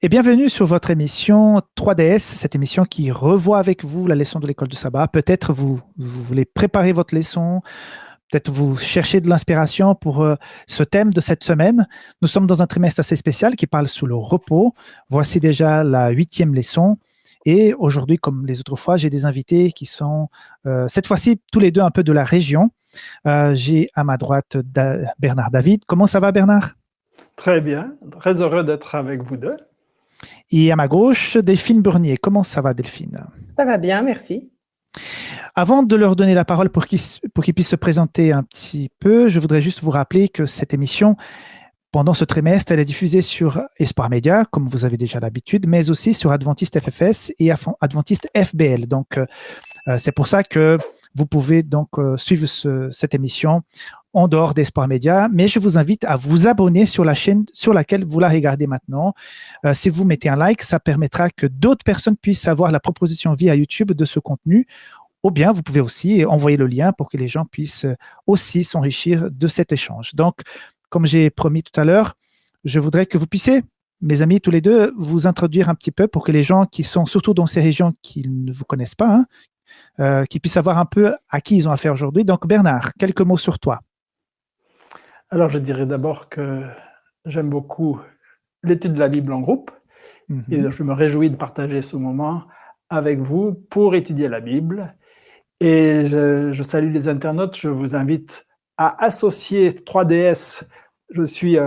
Et bienvenue sur votre émission 3DS, cette émission qui revoit avec vous la leçon de l'école de sabbat. Peut-être vous voulez préparer votre leçon, peut-être vous cherchez de l'inspiration pour ce thème de cette semaine. Nous sommes dans un trimestre assez spécial qui parle sur le repos. Voici déjà la 8e leçon. Et aujourd'hui, comme les autres fois, j'ai des invités qui sont, cette fois-ci, tous les deux un peu de la région. J'ai à ma droite Bernard David. Comment ça va, Bernard? Très bien, très heureux d'être avec vous deux. Et à ma gauche, Delphine Burnier. Comment ça va, Delphine? Ça va bien, merci. Avant de leur donner la parole pour qu'ils puissent se présenter un petit peu, je voudrais juste vous rappeler que cette émission, pendant ce trimestre, elle est diffusée sur Espoir Média, comme vous avez déjà l'habitude, mais aussi sur Adventiste FFS et Adventiste FBL. Donc, c'est pour ça que vous pouvez donc suivre cette émission en dehors d'Espoir Média, mais je vous invite à vous abonner sur la chaîne sur laquelle vous la regardez maintenant. Si vous mettez un like, ça permettra que d'autres personnes puissent avoir la proposition via YouTube de ce contenu, ou bien vous pouvez aussi envoyer le lien pour que les gens puissent aussi s'enrichir de cet échange. Donc, comme j'ai promis tout à l'heure, je voudrais que vous puissiez, mes amis, tous les deux, vous introduire un petit peu pour que les gens qui sont surtout dans ces régions qui ne vous connaissent pas, qui puissent savoir un peu à qui ils ont affaire aujourd'hui. Donc, Bernard, quelques mots sur toi. Alors, je dirais d'abord que j'aime beaucoup l'étude de la Bible en groupe et je me réjouis de partager ce moment avec vous pour étudier la Bible. Et je salue les internautes, je vous invite à associer 3DS. Je suis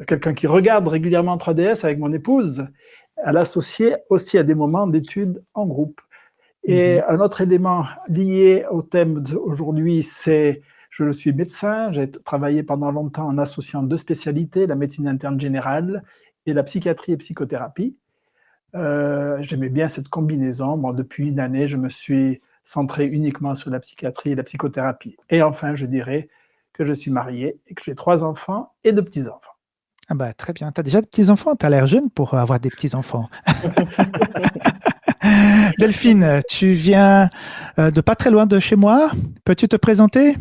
quelqu'un qui regarde régulièrement 3DS avec mon épouse, à l'associer aussi à des moments d'études en groupe. Et un autre élément lié au thème d'aujourd'hui, c'est je suis médecin, j'ai travaillé pendant longtemps en associant deux spécialités, la médecine interne générale et la psychiatrie et psychothérapie. J'aimais bien cette combinaison. Bon, depuis une année, je me suis centré uniquement sur la psychiatrie et la psychothérapie. Et enfin, je dirais que je suis marié et que j'ai 3 enfants et 2 petits-enfants. Ah bah, très bien. Tu as déjà des petits-enfants? Tu as l'air jeune pour avoir des petits-enfants. Delphine, tu viens de pas très loin de chez moi. Peux-tu te présenter?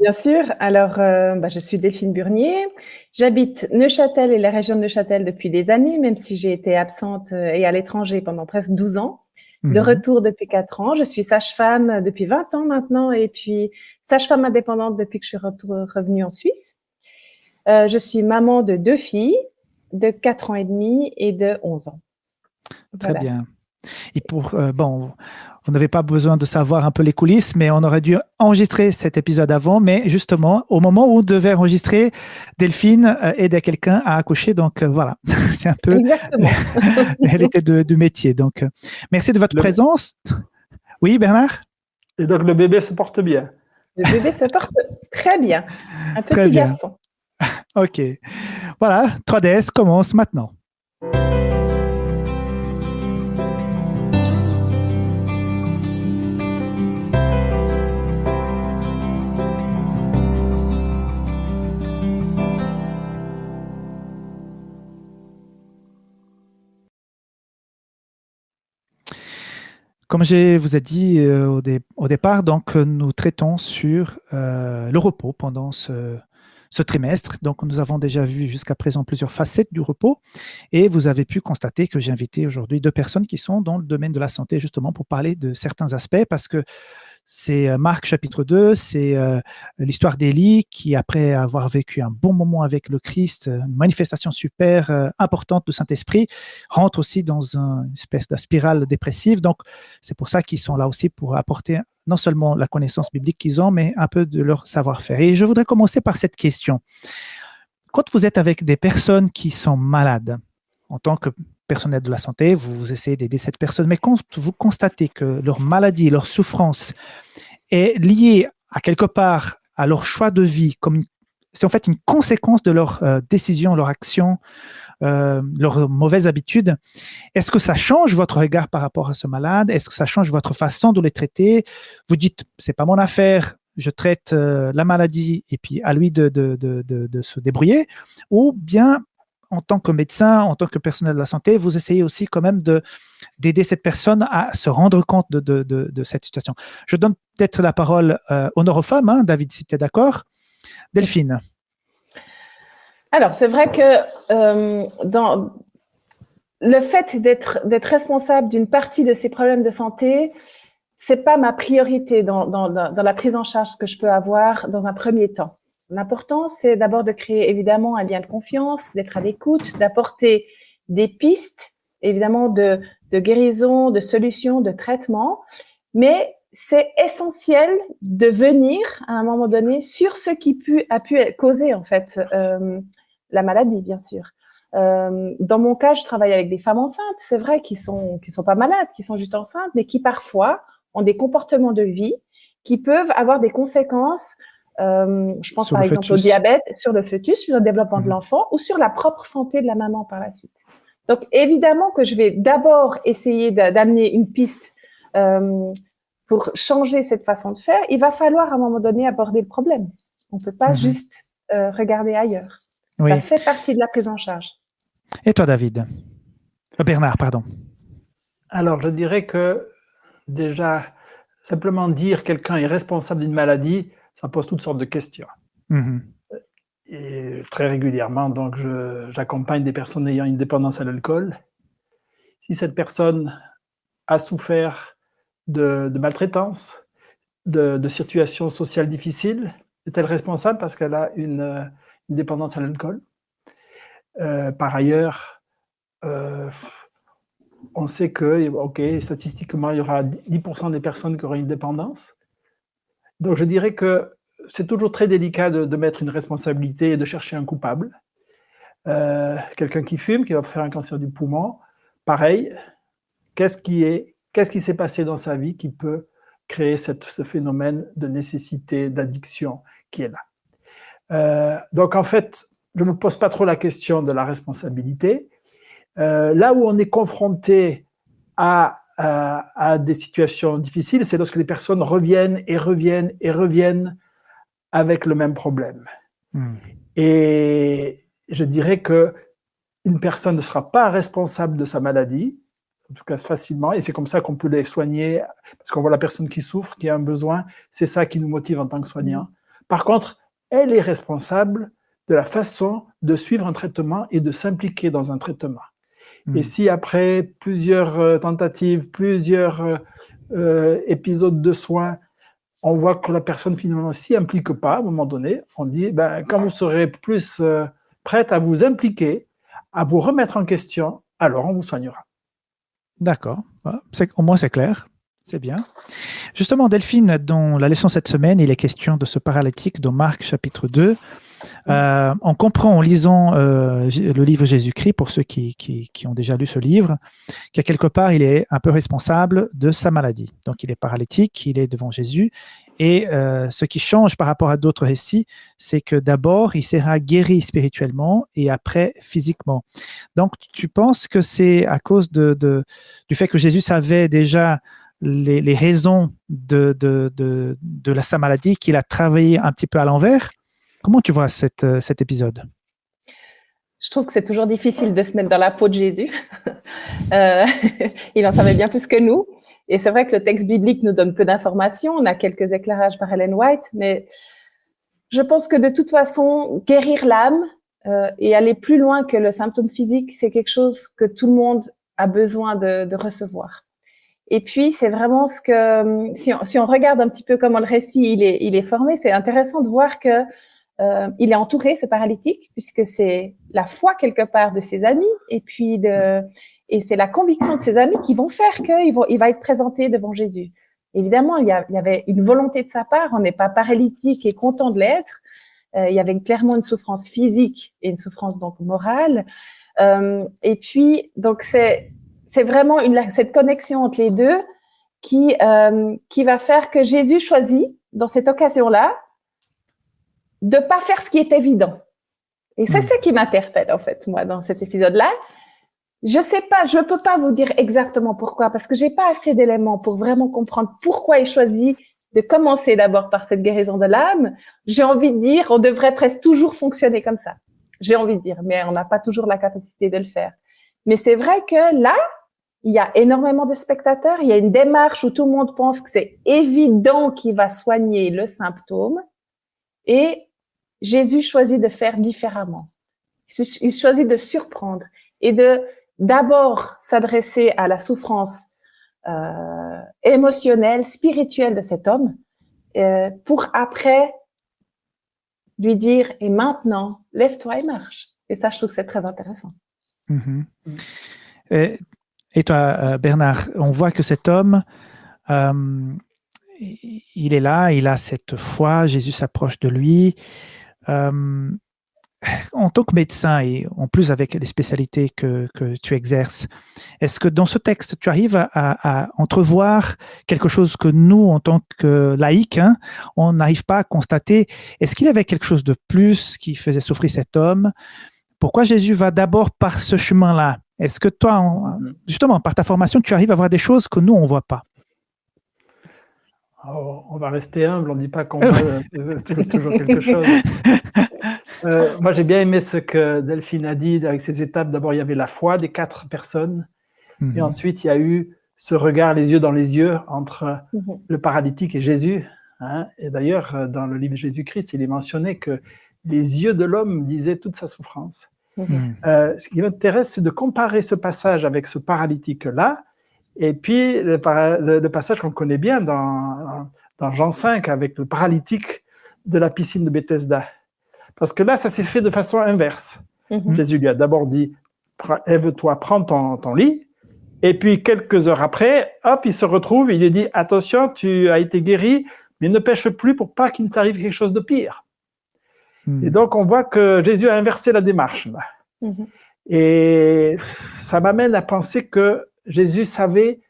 Bien sûr. Alors, je suis Delphine Burnier. J'habite Neuchâtel et la région de Neuchâtel depuis des années, même si j'ai été absente et à l'étranger pendant presque 12 ans. De retour depuis 4 ans. Je suis sage-femme depuis 20 ans maintenant et puis sage-femme indépendante depuis que je suis revenue en Suisse. Je suis maman de 2 filles de 4 ans et demi et de 11 ans. Très bien. Et on n'avait pas besoin de savoir un peu les coulisses, mais on aurait dû enregistrer cet épisode avant. Mais justement, au moment où on devait enregistrer, Delphine aidait quelqu'un à accoucher. Donc voilà, c'est un peu. Exactement. Elle était du métier. Donc, merci de votre présence. Oui, Bernard? Et donc, le bébé se porte bien? Le bébé se porte très bien. Un petit garçon. Ok. Voilà, 3DS commence maintenant. Comme je vous ai dit au départ, donc nous traitons sur le repos pendant ce trimestre. Donc, nous avons déjà vu jusqu'à présent plusieurs facettes du repos et vous avez pu constater que j'ai invité aujourd'hui 2 personnes qui sont dans le domaine de la santé justement pour parler de certains aspects parce que c'est Marc chapitre 2, c'est l'histoire d'Élie qui, après avoir vécu un bon moment avec le Christ, une manifestation super importante du Saint-Esprit, rentre aussi dans une espèce de spirale dépressive. Donc, c'est pour ça qu'ils sont là aussi pour apporter non seulement la connaissance biblique qu'ils ont, mais un peu de leur savoir-faire. Et je voudrais commencer par cette question. Quand vous êtes avec des personnes qui sont malades, en tant que personnel de la santé, vous essayez d'aider cette personne, mais quand vous constatez que leur maladie, leur souffrance est liée à quelque part à leur choix de vie, c'est en fait une conséquence de leur décision, leur action, leurs mauvaises habitudes, est-ce que ça change votre regard par rapport à ce malade? Est-ce que ça change votre façon de les traiter? Vous dites, c'est pas mon affaire, je traite la maladie et puis à lui de se débrouiller, ou bien en tant que médecin, en tant que personnel de la santé, vous essayez aussi quand même d'aider cette personne à se rendre compte de cette situation. Je donne peut-être la parole honneur aux femmes, David, si tu es d'accord. Delphine. Alors, c'est vrai que dans le fait d'être responsable d'une partie de ces problèmes de santé, c'est pas ma priorité dans la prise en charge que je peux avoir dans un premier temps. L'important, c'est d'abord de créer évidemment un lien de confiance, d'être à l'écoute, d'apporter des pistes, évidemment de guérison, de solutions, de traitement. Mais c'est essentiel de venir à un moment donné sur ce qui a pu causer en fait la maladie, bien sûr. Dans mon cas, je travaille avec des femmes enceintes, c'est vrai, qui sont pas malades, qui sont juste enceintes, mais qui parfois ont des comportements de vie qui peuvent avoir des conséquences. Je pense par exemple au diabète, sur le fœtus, sur le développement de l'enfant ou sur la propre santé de la maman par la suite. Donc évidemment que je vais d'abord essayer d'amener une piste pour changer cette façon de faire. Il va falloir à un moment donné aborder le problème. On ne peut pas juste regarder ailleurs. Oui. Ça fait partie de la prise en charge. Et toi, David? Bernard, pardon. Alors, je dirais que déjà, simplement dire quelqu'un est responsable d'une maladie, ça pose toutes sortes de questions. Et très régulièrement, donc, j'accompagne des personnes ayant une dépendance à l'alcool. Si cette personne a souffert de maltraitance, de situations sociales difficiles, est-elle responsable parce qu'elle a une dépendance à l'alcool? Par ailleurs, on sait que, statistiquement, il y aura 10% des personnes qui auront une dépendance. Donc, je dirais que c'est toujours très délicat de mettre une responsabilité et de chercher un coupable. Quelqu'un qui fume, qui va faire un cancer du poumon, pareil, qu'est-ce qui s'est passé dans sa vie qui peut créer ce phénomène de nécessité, d'addiction qui est là? Donc, en fait, je ne me pose pas trop la question de la responsabilité. Là où on est confronté à des situations difficiles, c'est lorsque les personnes reviennent et reviennent et reviennent avec le même problème. Et je dirais qu'une personne ne sera pas responsable de sa maladie, en tout cas facilement, et c'est comme ça qu'on peut les soigner, parce qu'on voit la personne qui souffre, qui a un besoin, c'est ça qui nous motive en tant que soignant. Par contre, elle est responsable de la façon de suivre un traitement et de s'impliquer dans un traitement. Et si après plusieurs tentatives, plusieurs épisodes de soins, on voit que la personne finalement ne s'y implique pas, à un moment donné, on dit, quand vous serez plus prête à vous impliquer, à vous remettre en question, alors on vous soignera. D'accord, au moins c'est clair, c'est bien. Justement, Delphine, dans la leçon cette semaine, il est question de ce paralytique dans Marc chapitre 2. On comprend en lisant le livre Jésus-Christ, pour ceux qui ont déjà lu ce livre, qu'à quelque part, il est un peu responsable de sa maladie. Donc, il est paralytique, il est devant Jésus. Et ce qui change par rapport à d'autres récits, c'est que d'abord, il sera guéri spirituellement et après physiquement. Donc, tu penses que c'est à cause du fait que Jésus savait déjà les raisons de sa maladie qu'il a travaillé un petit peu à l'envers? Comment tu vois cet épisode? Je trouve que c'est toujours difficile de se mettre dans la peau de Jésus. Il en savait bien plus que nous. Et c'est vrai que le texte biblique nous donne peu d'informations. On a quelques éclairages par Ellen White, mais je pense que de toute façon, guérir l'âme et aller plus loin que le symptôme physique, c'est quelque chose que tout le monde a besoin de recevoir. Et puis, c'est vraiment ce que, si on regarde un petit peu comment le récit il est formé, c'est intéressant de voir que il est entouré, ce paralytique, puisque c'est la foi quelque part de ses amis, et puis et c'est la conviction de ses amis qui vont faire qu'il va être présenté devant Jésus. Évidemment, il y avait une volonté de sa part. On n'est pas paralytique et content de l'être. Il y avait clairement une souffrance physique et une souffrance donc morale. Et puis, donc c'est vraiment cette connexion entre les deux qui va faire que Jésus choisit dans cette occasion-là de pas faire ce qui est évident. Et c'est ça qui m'interpelle, en fait, moi, dans cet épisode-là. Je sais pas, je peux pas vous dire exactement pourquoi, parce que j'ai pas assez d'éléments pour vraiment comprendre pourquoi il choisit de commencer d'abord par cette guérison de l'âme. J'ai envie de dire, on devrait presque toujours fonctionner comme ça. J'ai envie de dire, mais on n'a pas toujours la capacité de le faire. Mais c'est vrai que là, il y a énormément de spectateurs, il y a une démarche où tout le monde pense que c'est évident qu'il va soigner le symptôme. Et Jésus choisit de faire différemment. Il choisit de surprendre et de d'abord s'adresser à la souffrance émotionnelle, spirituelle de cet homme, pour après lui dire « Et maintenant, lève-toi et marche ». Et ça, je trouve que c'est très intéressant. Mm-hmm. Et toi, Bernard, on voit que cet homme, il est là, il a cette foi, Jésus s'approche de lui. En tant que médecin et en plus avec les spécialités que tu exerces, est-ce que dans ce texte, tu arrives à entrevoir quelque chose que nous, en tant que laïcs, on n'arrive pas à constater? Est-ce qu'il y avait quelque chose de plus qui faisait souffrir cet homme? Pourquoi Jésus va d'abord par ce chemin-là? Est-ce que toi, justement, par ta formation, tu arrives à voir des choses que nous, on ne voit pas? On va rester humble, on ne dit pas qu'on voit toujours quelque chose. Moi, j'ai bien aimé ce que Delphine a dit avec ses étapes. D'abord, il y avait la foi des 4 personnes. Et ensuite, il y a eu ce regard les yeux dans les yeux entre le paralytique et Jésus. Et d'ailleurs, dans le livre de Jésus-Christ, il est mentionné que les yeux de l'homme disaient toute sa souffrance. Ce qui m'intéresse, c'est de comparer ce passage avec ce paralytique-là, et puis le passage qu'on connaît bien dans Jean 5 avec le paralytique de la piscine de Bethesda. Parce que là, ça s'est fait de façon inverse. Jésus lui a d'abord dit « Lève-toi, prends ton lit ». Et puis, quelques heures après, hop, il se retrouve, il lui dit « Attention, tu as été guéri, mais ne pêche plus pour pas qu'il t'arrive quelque chose de pire ». Et donc, on voit que Jésus a inversé la démarche. Là. Et ça m'amène à penser que Jésus savait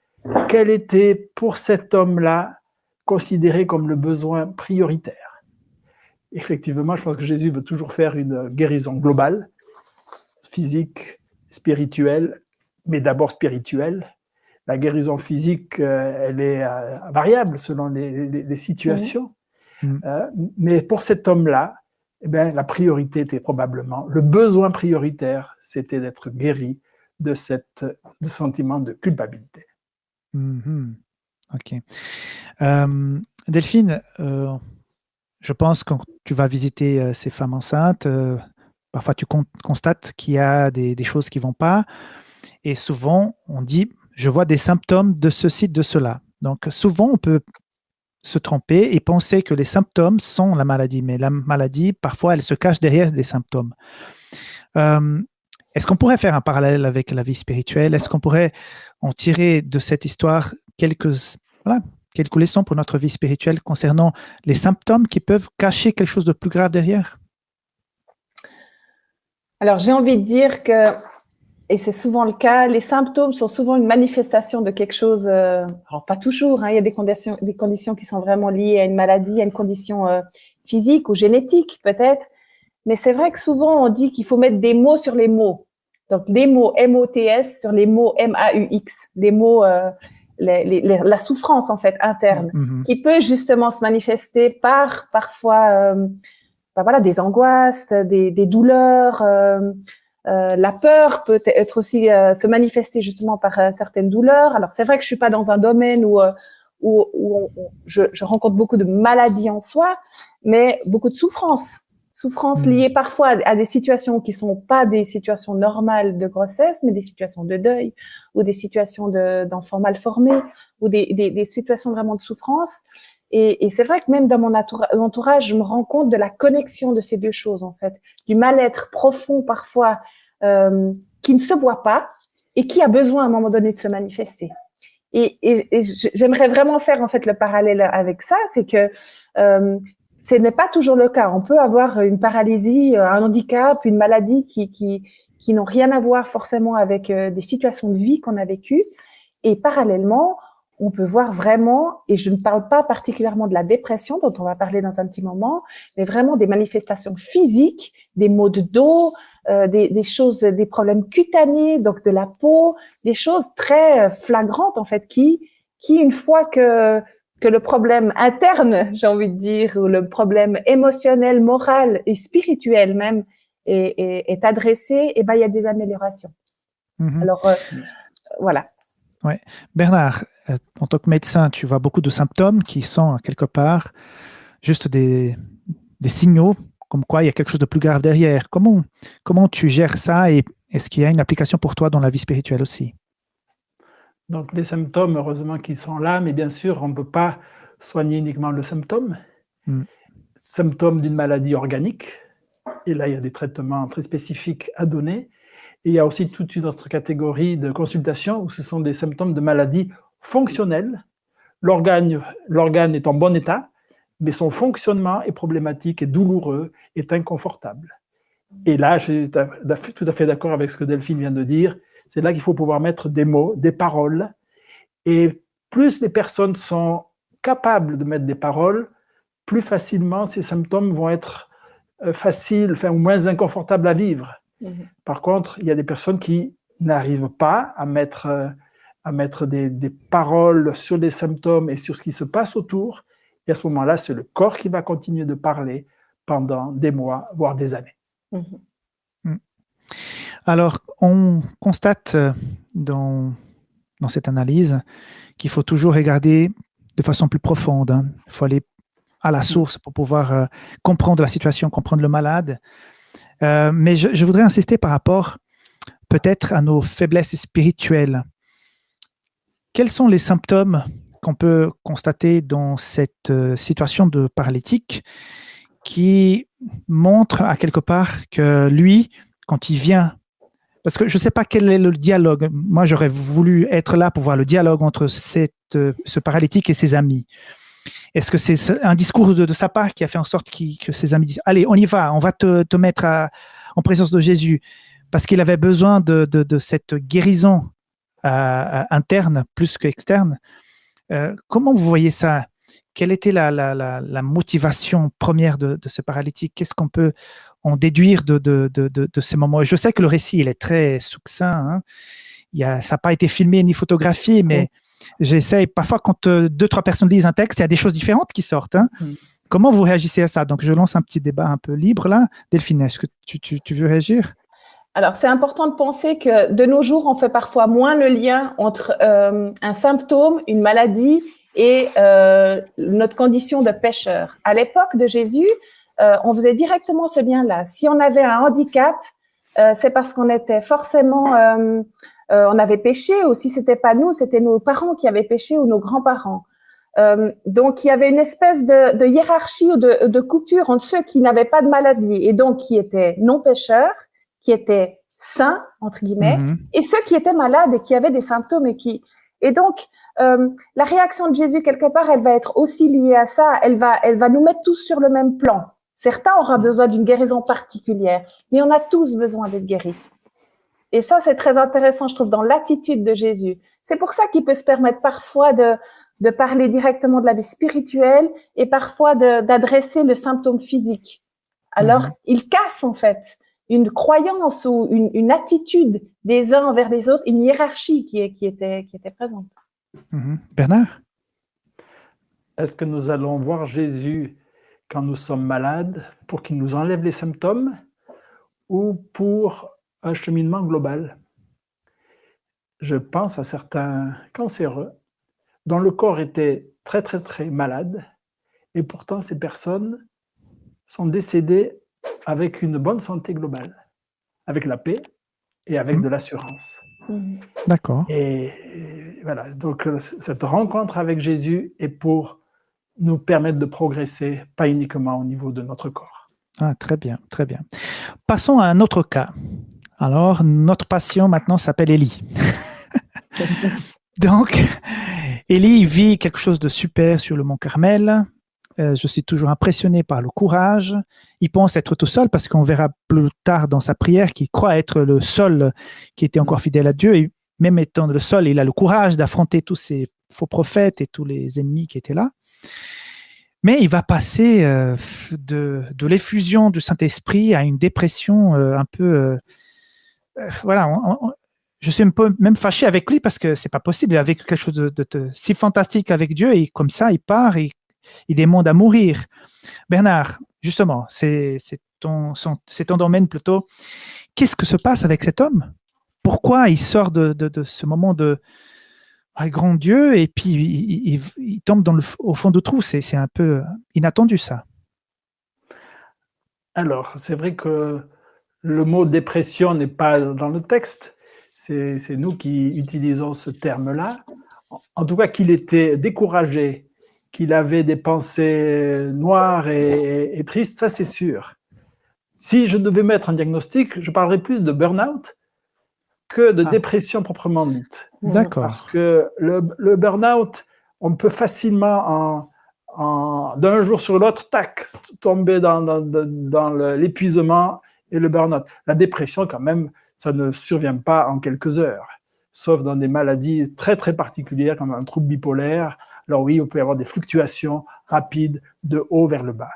quel était, pour cet homme-là, considéré comme le besoin prioritaire. Effectivement, je pense que Jésus veut toujours faire une guérison globale, physique, spirituelle, mais d'abord spirituelle. La guérison physique, elle est variable selon les situations. Mais pour cet homme-là, eh bien, la priorité était probablement, le besoin prioritaire, c'était d'être guéri de ce sentiment de culpabilité. Ok. Delphine, je pense que quand tu vas visiter ces femmes enceintes, parfois tu constates qu'il y a des choses qui ne vont pas. Et souvent, on dit, je vois des symptômes de ceci, de cela. Donc, souvent, on peut se tromper et penser que les symptômes sont la maladie. Mais la maladie, parfois, elle se cache derrière des symptômes. Est-ce qu'on pourrait faire un parallèle avec la vie spirituelle? Est-ce qu'on pourrait en tirer de cette histoire quelques leçons pour notre vie spirituelle concernant les symptômes qui peuvent cacher quelque chose de plus grave derrière? Alors, j'ai envie de dire que, et c'est souvent le cas, les symptômes sont souvent une manifestation de quelque chose, alors pas toujours, il y a des conditions qui sont vraiment liées à une maladie, à une condition physique ou génétique peut-être, mais c'est vrai que souvent on dit qu'il faut mettre des mots sur les mots. Donc, les mots M-O-T-S sur les mots M-A-U-X, les mots, la souffrance en fait interne, qui peut justement se manifester par parfois des angoisses, des douleurs. La peur peut être aussi se manifester justement par certaines douleurs. Alors c'est vrai que je suis pas dans un domaine où je rencontre beaucoup de maladies en soi, mais beaucoup de souffrances liées parfois à des situations qui sont pas des situations normales de grossesse, mais des situations de deuil ou des situations d'enfants mal formés ou des situations vraiment de souffrance. Et c'est vrai que même dans mon entourage, je me rends compte de la connexion de ces deux choses, en fait, du mal-être profond parfois qui ne se voit pas et qui a besoin à un moment donné de se manifester. Et j'aimerais vraiment faire en fait le parallèle avec ça, c'est que ce n'est pas toujours le cas. On peut avoir une paralysie, un handicap, une maladie qui n'ont rien à voir forcément avec des situations de vie qu'on a vécues. Et parallèlement, on peut voir vraiment, et je ne parle pas particulièrement de la dépression, dont on va parler dans un petit moment, mais vraiment des manifestations physiques, des maux de dos, des choses, des problèmes cutanés, donc de la peau, des choses très flagrantes en fait, qui une fois que le problème interne, j'ai envie de dire, ou le problème émotionnel, moral et spirituel même est adressé, et ben il y a des améliorations. Alors voilà. Ouais. Bernard, en tant que médecin, tu vois beaucoup de symptômes qui sont quelque part juste des signaux comme quoi il y a quelque chose de plus grave derrière. Comment tu gères ça et est-ce qu'il y a une application pour toi dans la vie spirituelle aussi? Donc les symptômes, heureusement qu'ils sont là, mais bien sûr, on ne peut pas soigner uniquement le symptôme. Mm. Symptôme d'une maladie organique, et là, il y a des traitements très spécifiques à donner. Et il y a aussi toute une autre catégorie de consultations où ce sont des symptômes de maladies fonctionnelles. L'organe est en bon état, mais son fonctionnement est problématique, est douloureux, est inconfortable. Et là, je suis tout à fait d'accord avec ce que Delphine vient de dire. C'est là qu'il faut pouvoir mettre des mots, des paroles. Et plus les personnes sont capables de mettre des paroles, plus facilement ces symptômes vont être faciles, ou moins inconfortables à vivre. Par contre, il y a des personnes qui n'arrivent pas à mettre des paroles sur les symptômes et sur ce qui se passe autour. Et à ce moment-là, c'est le corps qui va continuer de parler pendant des mois, voire des années. Alors, on constate dans cette analyse qu'il faut toujours regarder de façon plus profonde. Hein. Il faut aller à la source pour pouvoir comprendre la situation, comprendre le malade. Mais je voudrais insister par rapport peut-être à nos faiblesses spirituelles. Quels sont les symptômes qu'on peut constater dans cette situation de paralytique qui montrent à quelque part que lui, quand il vient, parce que je ne sais pas quel est le dialogue, moi j'aurais voulu être là pour voir le dialogue entre ce paralytique et ses amis. Est-ce que c'est un discours de sa part qui a fait en sorte que ses amis disent « Allez, on y va, on va te mettre en présence de Jésus » parce qu'il avait besoin de cette guérison interne plus qu'externe. Comment vous voyez ça? Quelle était la motivation première de ce paralytique? Qu'est-ce qu'on peut en déduire de ces moments? Je sais que le récit il est très succinct. Hein. Ça n'a pas été filmé ni photographié, mais j'essaie parfois quand 2-3 personnes lisent un texte, il y a des choses différentes qui sortent. Hein. Comment vous réagissez à ça? Donc je lance un petit débat un peu libre là. Delphine, est-ce que tu veux réagir? Alors, c'est important de penser que de nos jours, on fait parfois moins le lien entre un symptôme, une maladie et notre condition de pécheur. À l'époque de Jésus, on faisait directement ce lien-là. Si on avait un handicap, c'est parce qu'on était forcément, on avait péché, ou si c'était pas nous, c'était nos parents qui avaient péché ou nos grands-parents. Donc, il y avait une espèce de hiérarchie ou de coupure entre ceux qui n'avaient pas de maladie et donc qui étaient non pécheurs, qui étaient sains, entre guillemets, et ceux qui étaient malades et qui avaient des symptômes et donc, la réaction de Jésus, quelque part, elle va être aussi liée à ça. Elle va nous mettre tous sur le même plan. Certains auront besoin d'une guérison particulière, mais on a tous besoin d'être guéris. Et ça, c'est très intéressant, je trouve, dans l'attitude de Jésus. C'est pour ça qu'il peut se permettre parfois de parler directement de la vie spirituelle et parfois d'adresser le symptôme physique. Alors, il casse, en fait, une croyance ou une attitude des uns envers les autres, une hiérarchie qui était présente. Bernard? Est-ce que nous allons voir Jésus quand nous sommes malades pour qu'il nous enlève les symptômes ou pour un cheminement global? Je pense à certains cancéreux dont le corps était très très très malade et pourtant ces personnes sont décédées avec une bonne santé globale, avec la paix et avec de l'assurance. D'accord. Et voilà, donc cette rencontre avec Jésus est pour nous permettre de progresser, pas uniquement au niveau de notre corps. Ah, très bien, très bien. Passons à un autre cas. Alors, notre patient maintenant s'appelle Élie. Donc, Élie vit quelque chose de super sur le mont Carmel. Je suis toujours impressionné par le courage. Il pense être tout seul parce qu'on verra plus tard dans sa prière qu'il croit être le seul qui était encore fidèle à Dieu. Et même étant le seul, il a le courage d'affronter tous ces faux prophètes et tous les ennemis qui étaient là. Mais il va passer de l'effusion du Saint-Esprit à une dépression un peu... voilà, je suis un peu même fâché avec lui parce que c'est pas possible. Il a vécu quelque chose de si fantastique avec Dieu et comme ça, il part et il demande à mourir. Bernard, justement, c'est ton domaine plutôt. Qu'est-ce que se passe avec cet homme? Pourquoi il sort de ce moment de grand Dieu et puis il tombe au fond du trou? C'est un peu inattendu, ça. Alors, c'est vrai que le mot dépression n'est pas dans le texte. C'est nous qui utilisons ce terme-là. En tout cas, qu'il était découragé, qu'il avait des pensées noires et tristes, ça c'est sûr. Si je devais mettre un diagnostic, je parlerais plus de burn-out que de dépression proprement dite. D'accord. Parce que le burn-out, on peut facilement, d'un jour sur l'autre, tac, tomber dans l'épuisement et le burn-out. La dépression, quand même, ça ne survient pas en quelques heures, sauf dans des maladies très, très particulières, comme un trouble bipolaire. Alors oui, il peut y avoir des fluctuations rapides de haut vers le bas.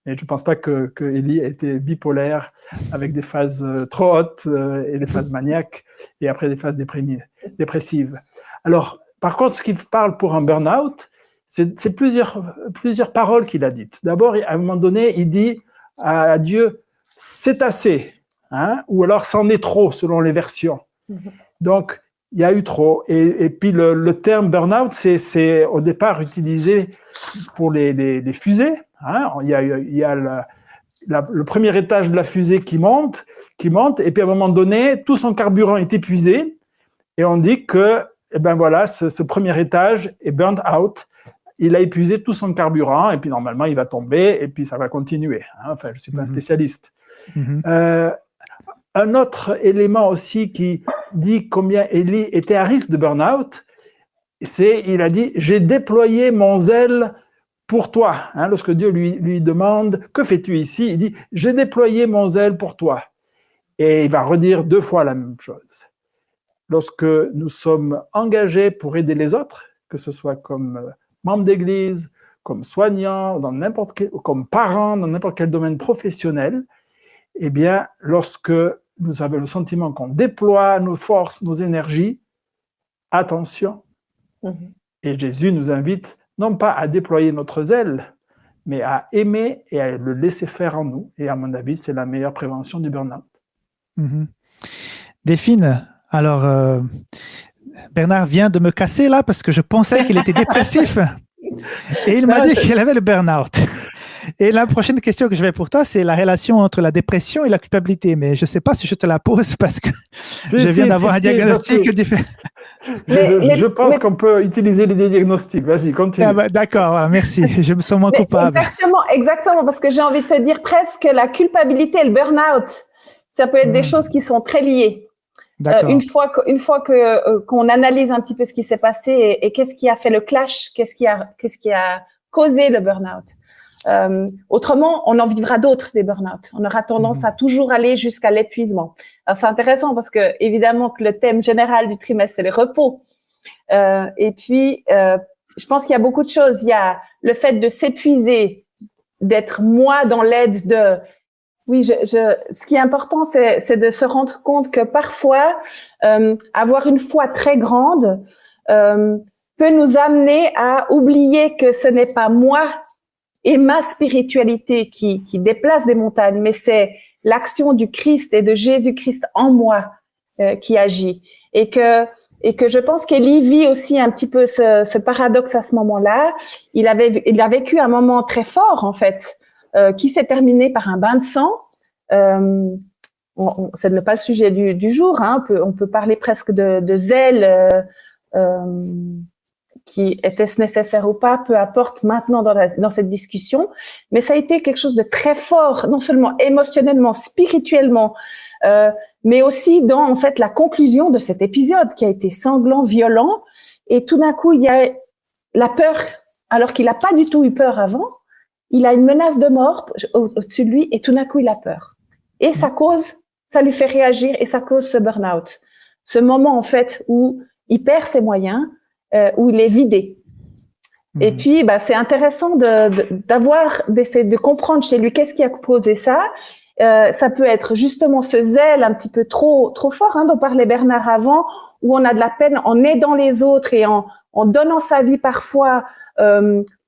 Mais je ne pense pas que Élie était bipolaire avec des phases trop hautes et des phases maniaques et après des phases dépressives. Alors, par contre, ce qui parle pour un burn-out, c'est plusieurs paroles qu'il a dites. D'abord, à un moment donné, il dit à Dieu, c'est assez, hein, ou alors c'en est trop, selon les versions. Donc, il y a eu trop. Et puis, le terme burn-out, c'est au départ utilisé pour les fusées. Hein. Il y a le premier étage de la fusée qui monte, et puis à un moment donné, tout son carburant est épuisé, et on dit que, eh ben voilà, ce premier étage est burned out. Il a épuisé tout son carburant, et puis normalement, il va tomber, et puis ça va continuer. Hein. Enfin, je ne suis pas un spécialiste. Un autre élément aussi qui dit combien Élie était à risque de burn-out, il a dit « J'ai déployé mon zèle pour toi ». Hein, lorsque Dieu lui demande « Que fais-tu ici ?» Il dit « J'ai déployé mon zèle pour toi ». Et il va redire 2 fois la même chose. Lorsque nous sommes engagés pour aider les autres, que ce soit comme membres d'église, comme soignants, comme parents, dans n'importe quel domaine professionnel, eh bien, lorsque nous avons le sentiment qu'on déploie nos forces, nos énergies, attention. Et Jésus nous invite non pas à déployer notre zèle, mais à aimer et à le laisser faire en nous. Et à mon avis, c'est la meilleure prévention du burn-out. Delphine, alors Bernard vient de me casser là parce que je pensais qu'il était dépressif et il m'a dit qu'il avait le burn-out. Et la prochaine question que je vais pour toi, c'est la relation entre la dépression et la culpabilité. Mais je ne sais pas si je te la pose parce que je viens d'avoir un diagnostic différent. Je pense qu'on peut utiliser les diagnostics. Vas-y, continue. Ah bah, d'accord, voilà, merci. Je me sens moins coupable. Exactement, parce que j'ai envie de te dire presque la culpabilité et le burn-out, ça peut être des choses qui sont très liées. Une fois qu'on analyse un petit peu ce qui s'est passé et qu'est-ce qui a fait le clash, qu'est-ce qui a causé le burn-out. Autrement, on en vivra d'autres des burn-out. On aura tendance à toujours aller jusqu'à l'épuisement. C'est intéressant parce que évidemment que le thème général du trimestre c'est le repos. Et puis, je pense qu'il y a beaucoup de choses. Il y a le fait de s'épuiser, d'être moi dans l'aide de. Oui, ce qui est important, c'est de se rendre compte que parfois, avoir une foi très grande peut nous amener à oublier que ce n'est pas moi et ma spiritualité qui déplace des montagnes, mais c'est l'action du Christ et de Jésus-Christ en moi qui agit. Et que je pense qu'Élie vit aussi un petit peu ce paradoxe à ce moment-là. Il a vécu un moment très fort, en fait, qui s'est terminé par un bain de sang. Ce n'est pas le sujet du jour, hein. On peut parler presque de zèle, qui était-ce nécessaire ou pas, peu importe maintenant dans cette discussion, mais ça a été quelque chose de très fort, non seulement émotionnellement, spirituellement, mais aussi dans en fait la conclusion de cet épisode qui a été sanglant, violent, et tout d'un coup il y a la peur, alors qu'il n'a pas du tout eu peur avant, il a une menace de mort au-dessus de lui, et tout d'un coup il a peur, et ça lui fait réagir, et ça cause ce burn-out, ce moment en fait où il perd ses moyens, où il est vidé. Et puis, c'est intéressant d'essayer de comprendre chez lui qu'est-ce qui a causé ça. Ça peut être justement ce zèle un petit peu trop fort, hein, dont parlait Bernard avant, où on a de la peine en aidant les autres et en donnant sa vie parfois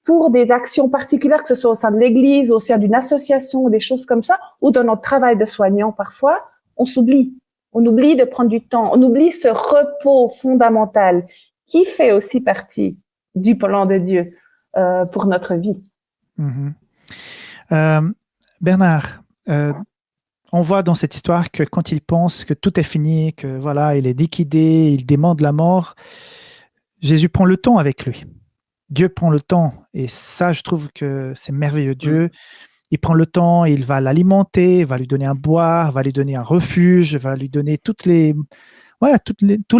pour des actions particulières, que ce soit au sein de l'église, au sein d'une association, des choses comme ça, ou dans notre travail de soignant parfois, on s'oublie. On oublie de prendre du temps. On oublie ce repos fondamental qui fait aussi partie du plan de Dieu pour notre vie. Bernard, on voit dans cette histoire que quand il pense que tout est fini, que voilà, il est liquidé, il demande la mort, Jésus prend le temps avec lui. Dieu prend le temps. Et ça, je trouve que c'est merveilleux. Dieu, il prend le temps, il va l'alimenter, va lui donner à boire, va lui donner un refuge, va lui donner tous les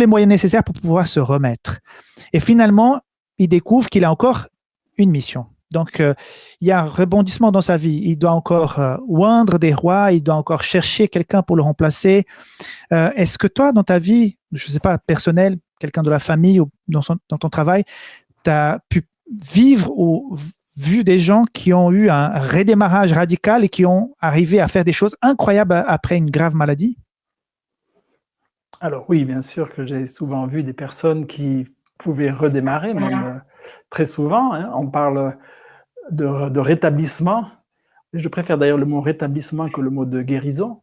moyens nécessaires pour pouvoir se remettre. Et finalement, il découvre qu'il a encore une mission. Donc, il y a un rebondissement dans sa vie. Il doit encore oindre des rois, il doit encore chercher quelqu'un pour le remplacer. Est-ce que toi, dans ta vie, je ne sais pas, personnelle, quelqu'un de la famille ou dans ton travail, tu as pu vivre ou vu des gens qui ont eu un redémarrage radical et qui ont arrivé à faire des choses incroyables après une grave maladie? Alors oui, bien sûr que j'ai souvent vu des personnes qui pouvaient redémarrer, même très souvent. On parle de rétablissement. Je préfère d'ailleurs le mot rétablissement que le mot de guérison,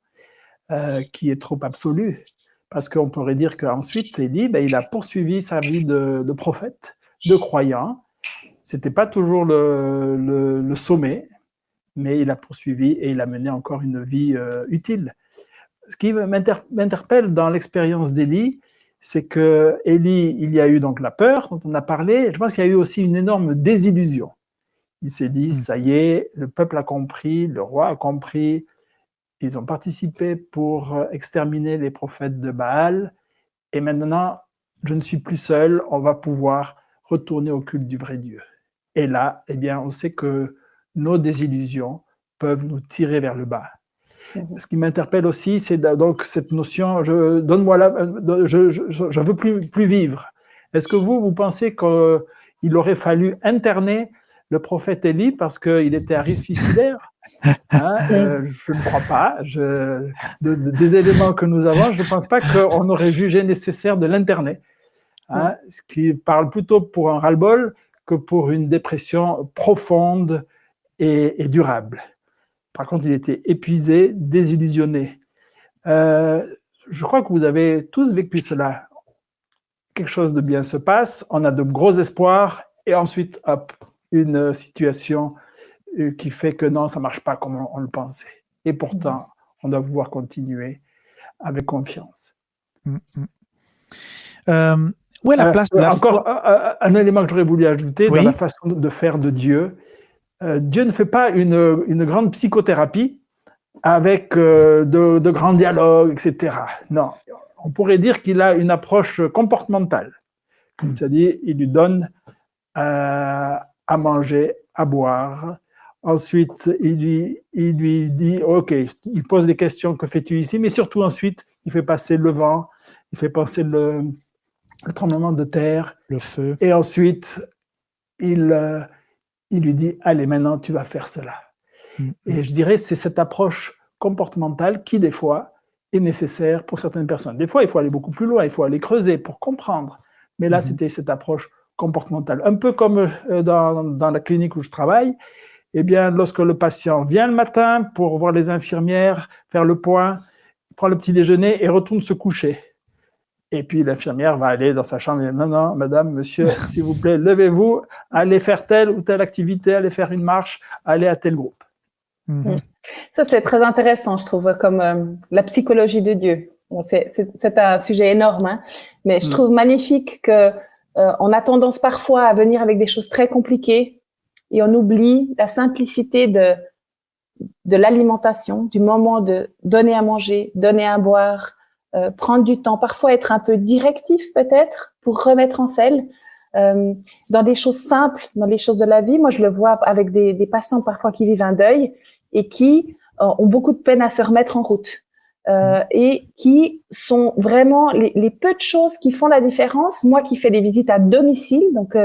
qui est trop absolu. Parce qu'on pourrait dire qu'ensuite, Élie, il a poursuivi sa vie de prophète, de croyant. C'était pas toujours le sommet, mais il a poursuivi et il a mené encore une vie utile. Ce qui m'interpelle dans l'expérience d'Élie, c'est que Élie, il y a eu donc la peur dont on a parlé. Je pense qu'il y a eu aussi une énorme désillusion. Il s'est dit, ça y est, le peuple a compris, le roi a compris, ils ont participé pour exterminer les prophètes de Baal, et maintenant, je ne suis plus seul, on va pouvoir retourner au culte du vrai Dieu. Et là, eh bien, on sait que nos désillusions peuvent nous tirer vers le bas. Ce qui m'interpelle aussi, c'est donc cette notion, je veux plus vivre. Est-ce que vous pensez qu'il aurait fallu interner le prophète Élie parce qu'il était à risque suicidaire? Je ne crois pas. Des éléments que nous avons, je ne pense pas qu'on aurait jugé nécessaire de l'interner. Ce qui parle plutôt pour un ras-le-bol que pour une dépression profonde et durable. Par contre, il était épuisé, désillusionné. Je crois que vous avez tous vécu cela. Quelque chose de bien se passe, on a de gros espoirs, et ensuite, hop, une situation qui fait que non, ça ne marche pas comme on le pensait. Et pourtant, on doit pouvoir continuer avec confiance. Où est la place de la encore un élément que j'aurais voulu ajouter dans la façon de faire de Dieu. Dieu ne fait pas une grande psychothérapie avec de grands dialogues, etc. Non, on pourrait dire qu'il a une approche comportementale. Comme tu as dit, il lui donne à manger, à boire. Ensuite, il lui dit, OK, il pose des questions, que fais-tu ici? Mais surtout ensuite, il fait passer le vent, il fait passer le tremblement de terre. Le feu. Et ensuite, il lui dit, allez, maintenant, tu vas faire cela. Et je dirais, c'est cette approche comportementale qui, des fois, est nécessaire pour certaines personnes. Des fois, il faut aller beaucoup plus loin, il faut aller creuser pour comprendre. Mais là, c'était cette approche comportementale. Un peu comme dans la clinique où je travaille, eh bien, lorsque le patient vient le matin pour voir les infirmières, faire le point, prend le petit déjeuner et retourne se coucher. Et puis l'infirmière va aller dans sa chambre et dire, non, madame, monsieur, s'il vous plaît, levez-vous, allez faire telle ou telle activité, allez faire une marche, allez à tel groupe. Ça, c'est très intéressant, je trouve, comme la psychologie de Dieu. Bon, c'est un sujet énorme, hein, mais je trouve magnifique que on a tendance parfois à venir avec des choses très compliquées et on oublie la simplicité de l'alimentation, du moment de donner à manger, donner à boire, prendre du temps, parfois être un peu directif peut-être pour remettre en selle dans des choses simples, dans les choses de la vie. Moi, je le vois avec des patients parfois qui vivent un deuil et qui ont beaucoup de peine à se remettre en route et qui sont vraiment les peu de choses qui font la différence. Moi qui fais des visites à domicile, donc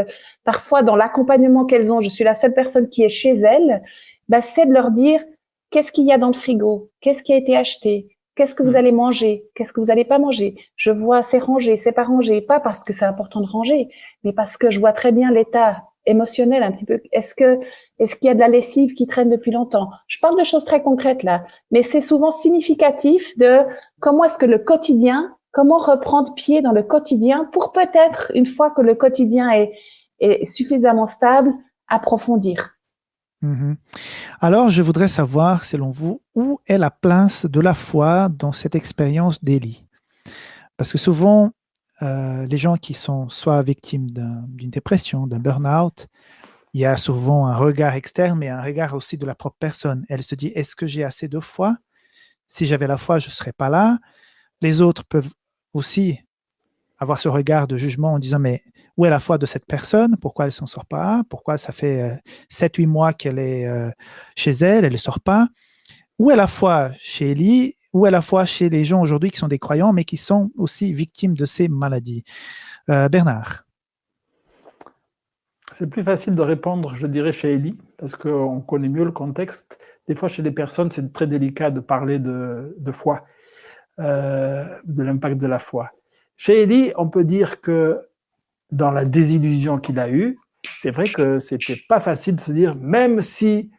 parfois dans l'accompagnement qu'elles ont, je suis la seule personne qui est chez elles, c'est de leur dire qu'est-ce qu'il y a dans le frigo, qu'est-ce qui a été acheté, qu'est-ce que vous allez manger, qu'est-ce que vous allez pas manger. Je vois c'est rangé, c'est pas rangé, pas parce que c'est important de ranger, mais parce que je vois très bien l'état émotionnel un petit peu. Est-ce qu'il y a de la lessive qui traîne depuis longtemps? Je parle de choses très concrètes là, mais c'est souvent significatif de comment est-ce que le quotidien, comment reprendre pied dans le quotidien pour peut-être, une fois que le quotidien est suffisamment stable, approfondir. Mhm. Alors, je voudrais savoir, selon vous, où est la place de la foi dans cette expérience d'Élie? Parce que souvent, les gens qui sont soit victimes d'une dépression, d'un burn-out, il y a souvent un regard externe, mais un regard aussi de la propre personne. Elle se dit, est-ce que j'ai assez de foi? Si j'avais la foi, je ne serais pas là. Les autres peuvent aussi avoir ce regard de jugement en disant, mais où est la foi de cette personne? Pourquoi elle ne s'en sort pas? Pourquoi ça fait 7-8 mois qu'elle est chez elle, elle ne sort pas? Où est la foi chez Ellie? Où est la foi chez les gens aujourd'hui qui sont des croyants, mais qui sont aussi victimes de ces maladies? Bernard. C'est plus facile de répondre, je dirais, chez Ellie, parce qu'on connaît mieux le contexte. Des fois, chez les personnes, c'est très délicat de parler de foi, de l'impact de la foi. Chez Ellie, on peut dire que dans la désillusion qu'il a eue, c'est vrai que c'était pas facile de se dire, même si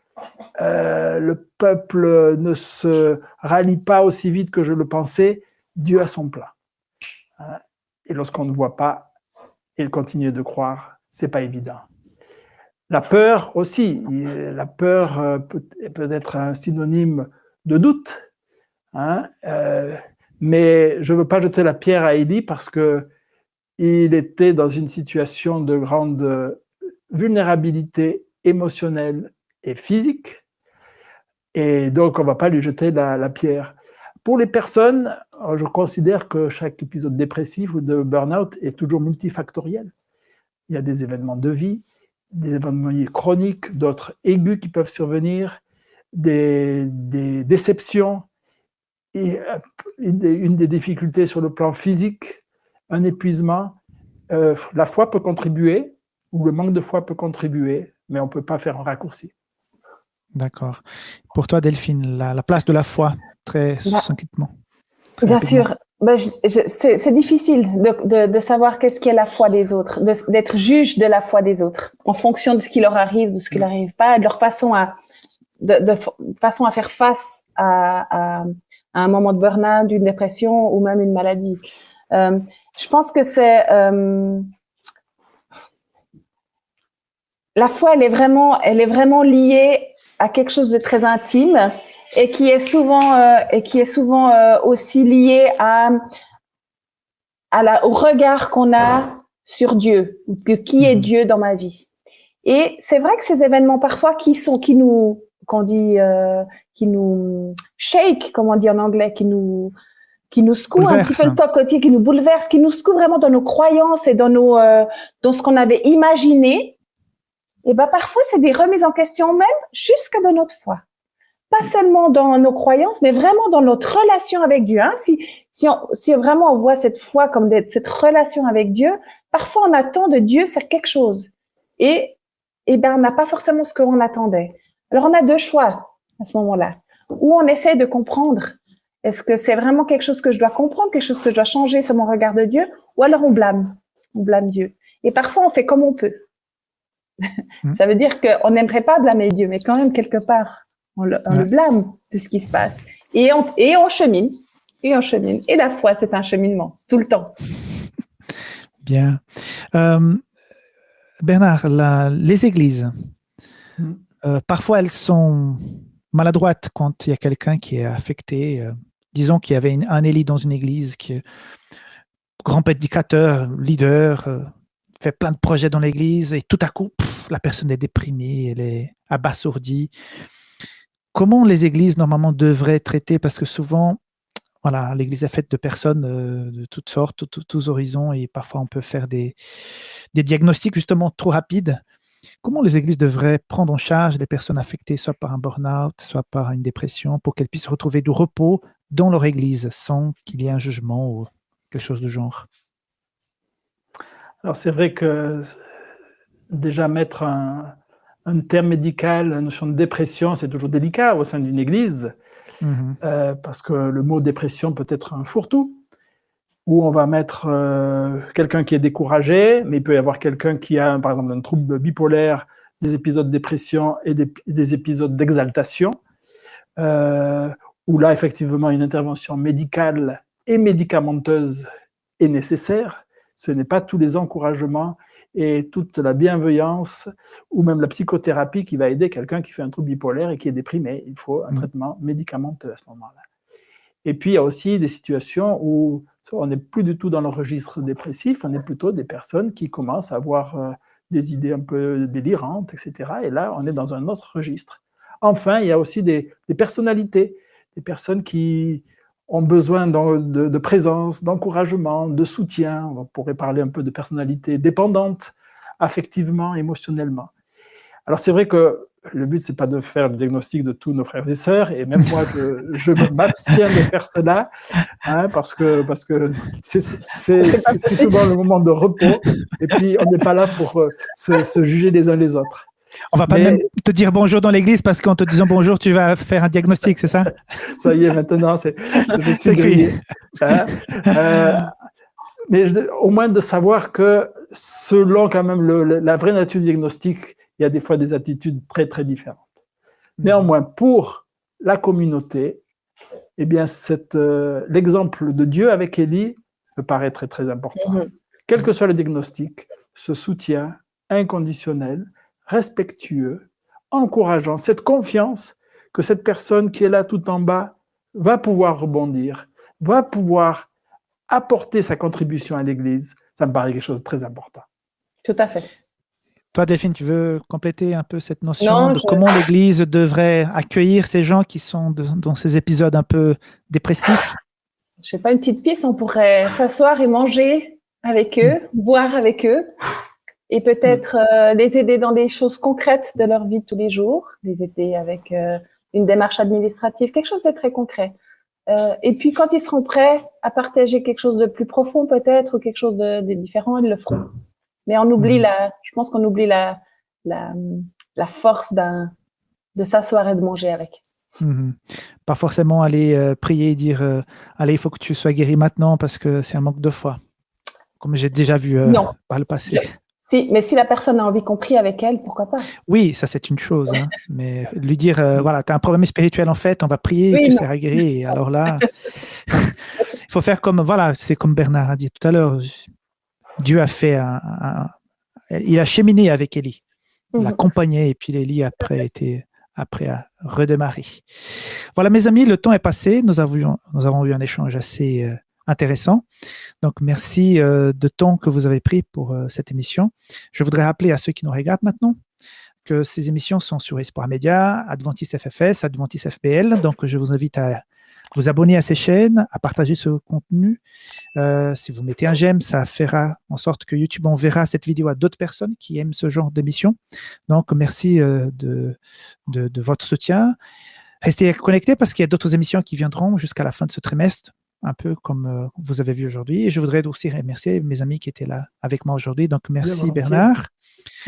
le peuple ne se rallie pas aussi vite que je le pensais, Dieu a son plan. Et lorsqu'on ne voit pas et continuer de croire, c'est pas évident. La peur aussi, la peur peut être un synonyme de doute, hein, mais je ne veux pas jeter la pierre à Élie parce que il était dans une situation de grande vulnérabilité émotionnelle et physique, et donc on ne va pas lui jeter la pierre. Pour les personnes, je considère que chaque épisode dépressif ou de burn-out est toujours multifactoriel. Il y a des événements de vie, des événements chroniques, d'autres aigus qui peuvent survenir, des déceptions, et une des difficultés sur le plan physique, un épuisement. La foi peut contribuer, ou le manque de foi peut contribuer, mais on ne peut pas faire un raccourci. D'accord. Pour toi, Delphine, la place de la foi, très succinctement. Bien sûr. C'est difficile de savoir qu'est-ce qu'est la foi des autres, d'être juge de la foi des autres, en fonction de ce qui leur arrive, de ce qui leur arrive pas, de leur façon façon à faire face à un moment de burn-out, d'une dépression ou même une maladie. Je pense que c'est la foi, elle est vraiment liée à quelque chose de très intime et qui est souvent aussi lié au regard qu'on a sur Dieu, de qui est Dieu dans ma vie. Et c'est vrai que ces événements parfois qui nous shake, comme on dit en anglais, qui nous secouent un petit peu le cocotier, qui nous bouleverse, qui nous secouent vraiment dans nos croyances et dans ce qu'on avait imaginé. Et parfois, c'est des remises en question même jusque dans notre foi. Pas seulement dans nos croyances, mais vraiment dans notre relation avec Dieu. Hein. Si vraiment on voit cette foi comme cette relation avec Dieu, parfois on attend de Dieu faire quelque chose. Et on n'a pas forcément ce qu'on attendait. Alors on a deux choix à ce moment-là. Ou on essaie de comprendre. Est-ce que c'est vraiment quelque chose que je dois comprendre, quelque chose que je dois changer sur mon regard de Dieu? Ou alors on blâme Dieu. Et parfois on fait comme on peut. Ça veut dire qu'on n'aimerait pas blâmer Dieu, mais quand même, quelque part, on le blâme de ce qui se passe. Et on chemine. Et la foi, c'est un cheminement, tout le temps. Bien. Bernard, les églises, parfois elles sont maladroites quand il y a quelqu'un qui est affecté. Disons qu'il y avait un Élie dans une église qui est grand prédicateur, leader, fait plein de projets dans l'église et tout à coup, la personne est déprimée, elle est abasourdie. Comment les églises normalement devraient traiter? Parce que souvent, voilà, l'église est faite de personnes de toutes sortes, tous horizons, et parfois on peut faire des diagnostics justement trop rapides. Comment les églises devraient prendre en charge les personnes affectées soit par un burn-out, soit par une dépression, pour qu'elles puissent retrouver du repos dans leur église sans qu'il y ait un jugement ou quelque chose du genre? Alors c'est vrai que déjà mettre un terme médical, la notion de dépression, c'est toujours délicat au sein d'une église, parce que le mot dépression peut être un fourre-tout, où on va mettre quelqu'un qui est découragé, mais il peut y avoir quelqu'un qui a, par exemple, un trouble bipolaire, des épisodes de dépression et des épisodes d'exaltation, où là, effectivement, une intervention médicale et médicamenteuse est nécessaire, ce n'est pas tous les encouragements et toute la bienveillance ou même la psychothérapie qui va aider quelqu'un qui fait un trouble bipolaire et qui est déprimé. Il faut un traitement médicamenteux à ce moment-là. Et puis, il y a aussi des situations où on n'est plus du tout dans le registre dépressif, on est plutôt des personnes qui commencent à avoir des idées un peu délirantes, etc. Et là, on est dans un autre registre. Enfin, il y a aussi des personnalités, des personnes qui ont besoin de présence, d'encouragement, de soutien. On pourrait parler un peu de personnalités dépendantes, affectivement, émotionnellement. Alors, c'est vrai que le but, c'est pas de faire le diagnostic de tous nos frères et sœurs, et même moi, je m'abstiens de faire cela, hein, parce que c'est souvent le moment de repos, et puis on n'est pas là pour se juger les uns les autres. On va pas même te dire bonjour dans l'église parce qu'en te disant bonjour, tu vas faire un diagnostic, c'est ça? Ça y est, maintenant, je suis grillé. Hein, mais au moins de savoir que selon quand même la vraie nature du diagnostic, il y a des fois des attitudes très, très différentes. Néanmoins, pour la communauté, eh bien, l'exemple de Dieu avec Élie me paraît très, très important. Quel que soit le diagnostic, ce soutien inconditionnel, respectueux, encourageant, cette confiance que cette personne qui est là tout en bas va pouvoir rebondir, va pouvoir apporter sa contribution à l'Église, ça me paraît quelque chose de très important. Tout à fait. Toi, Delphine, tu veux compléter un peu cette notion de comment l'Église devrait accueillir ces gens qui sont dans ces épisodes un peu dépressifs? Je sais pas, une petite piste, on pourrait s'asseoir et manger avec eux, boire avec eux, et peut-être les aider dans des choses concrètes de leur vie de tous les jours, les aider avec une démarche administrative, quelque chose de très concret. Et puis, quand ils seront prêts à partager quelque chose de plus profond, peut-être, ou quelque chose de différent, ils le feront. Mais on oublie je pense qu'on oublie la force de s'asseoir et de manger avec. Pas forcément aller prier et dire allez, il faut que tu sois guéri maintenant parce que c'est un manque de foi, comme j'ai déjà vu par le passé. Si, mais si la personne a envie qu'on prie avec elle, pourquoi pas? Oui, ça c'est une chose, hein, mais lui dire voilà, tu as un problème spirituel en fait, on va prier et tu seras guéri. Et alors là, il faut faire comme, voilà, c'est comme Bernard a dit tout à l'heure, Dieu a fait il a cheminé avec Élie, il l'accompagnait et puis Élie après à redémarrer. Voilà mes amis, le temps est passé, nous avons eu un échange assez intéressant. Donc, merci de temps que vous avez pris pour cette émission. Je voudrais rappeler à ceux qui nous regardent maintenant que ces émissions sont sur Espoir Média, Adventiste FFS, Adventiste FBL. Donc, je vous invite à vous abonner à ces chaînes, à partager ce contenu. Si vous mettez un j'aime, ça fera en sorte que YouTube enverra cette vidéo à d'autres personnes qui aiment ce genre d'émission. Donc, merci de votre soutien. Restez connectés parce qu'il y a d'autres émissions qui viendront jusqu'à la fin de ce trimestre, un peu comme vous avez vu aujourd'hui. Et je voudrais aussi remercier mes amis qui étaient là avec moi aujourd'hui. Donc, merci Bernard.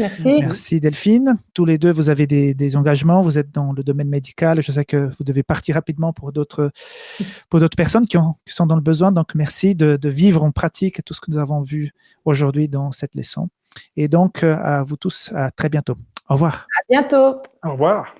Merci. Merci Delphine. Tous les deux, vous avez des engagements. Vous êtes dans le domaine médical. Je sais que vous devez partir rapidement pour d'autres personnes qui sont dans le besoin. Donc, merci de vivre en pratique tout ce que nous avons vu aujourd'hui dans cette leçon. Et donc, à vous tous, à très bientôt. Au revoir. À bientôt. Au revoir.